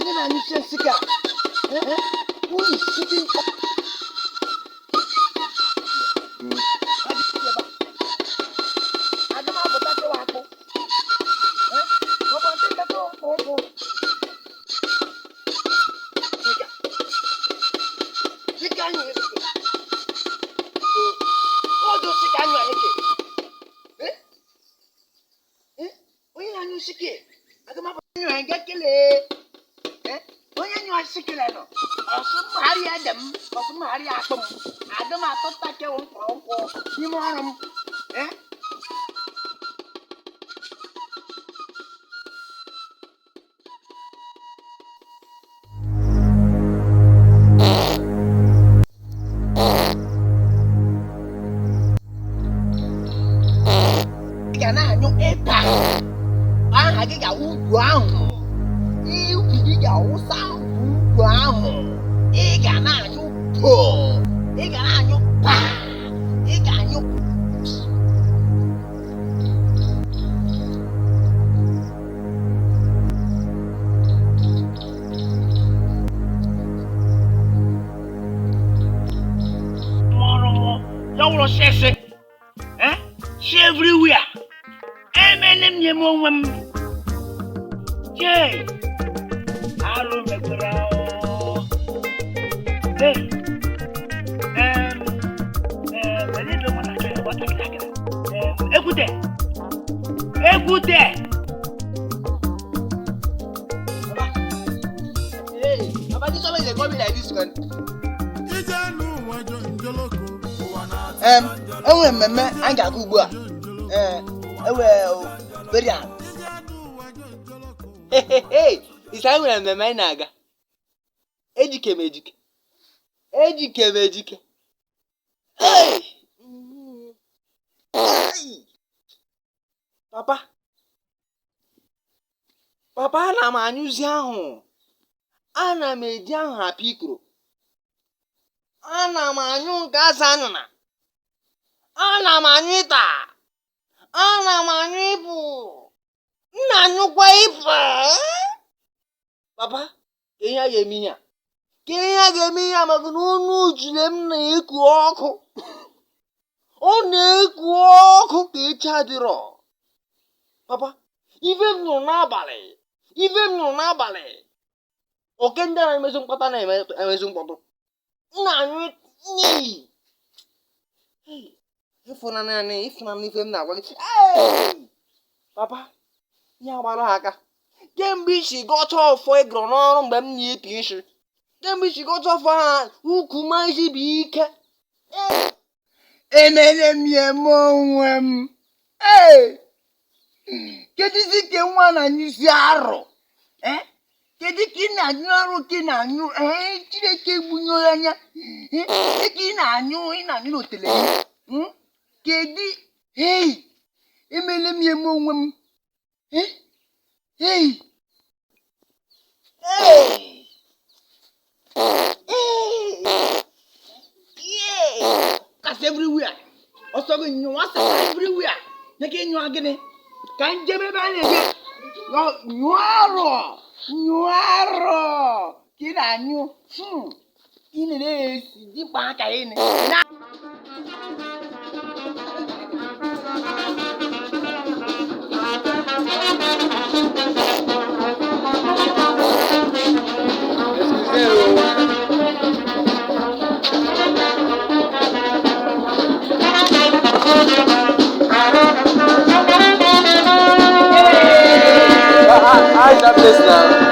onye na-anyụsi nsị ka who is sitting aga m apụta kewa akpụ ọbọntị nkata ụkwụ dịka anyị ọdụ sika anyụ anyị ke onye na-anyụ sike aga m apụta anyụ anyị ga kelee onye nyụ sikile nọ ọsụmgharị ede m ọsụmgharị akpụ m aga m atụta kewa nkwụ n'ime ọrụ m ga na-anyụ ịba aha gị ga-awụ ugwu ahụ ukwu gị ga-awụsa ugwu ahụ ị ga na-anyụ po ị ga na-anyụ pa ị ga-anyụ ya wụrụ sịsị shi everywhere emele m nye m onwe m jee arụ mekwara Ekwute Ekwute Baba, this always dey call me like this one. Enwe mmemme anyị ga-aga ugbu a. Ewe berian. Isi anyị nwere mmemme anyị na-aga. Ejike m ejike. Papa ana m anyụzi ahụ. Ana m eji ahụ hapụ ikoro. Ana m anyụ nke asa anyụna. Ana m anyụ ịta. Ana m anyụ ịpụ. Nna anyụkwa ịpụ. Papa, ka ihe a ga-eme ihe a? Ka ihe a ga-eme ihe a maka na ọnụ ujule m na-eku ọkụ. Ọ na-eku ọkụ ka echi adịrọ. Papa, ife m nụrụ n'abalị. Oke ndị na-emezu mkpata na-emezu mkpọtụ. Nna anyụ n'iyi. Ịfụnanya ife m na-agwa gị. Papa, ihe agbara ha aka. Kemgbe isi gọcha ọfọ ịgụrụ n'ọrụ mgbe m na-epi isi. Kemgbe isi gọcha ọfọ ha ukwu mazi bụ ike. Emere m ya eme onwe m. Kedụzi ke nwa na-anyụsi arụ? Kedu ka ị na-anyụ arụ ka ị na-anyụ Chineke gbunye anya ka ị na-anyụ n'otele kedu emere m ya eme onwe m kasị everywhere ọsọ gị nyụwa everywhere nye ka ịnyụwa gịnị ka njebe ebe a na-eje nyụọ arọ ka ị na-anyụ ị na-esi dịkpa aka ị na How is that place now?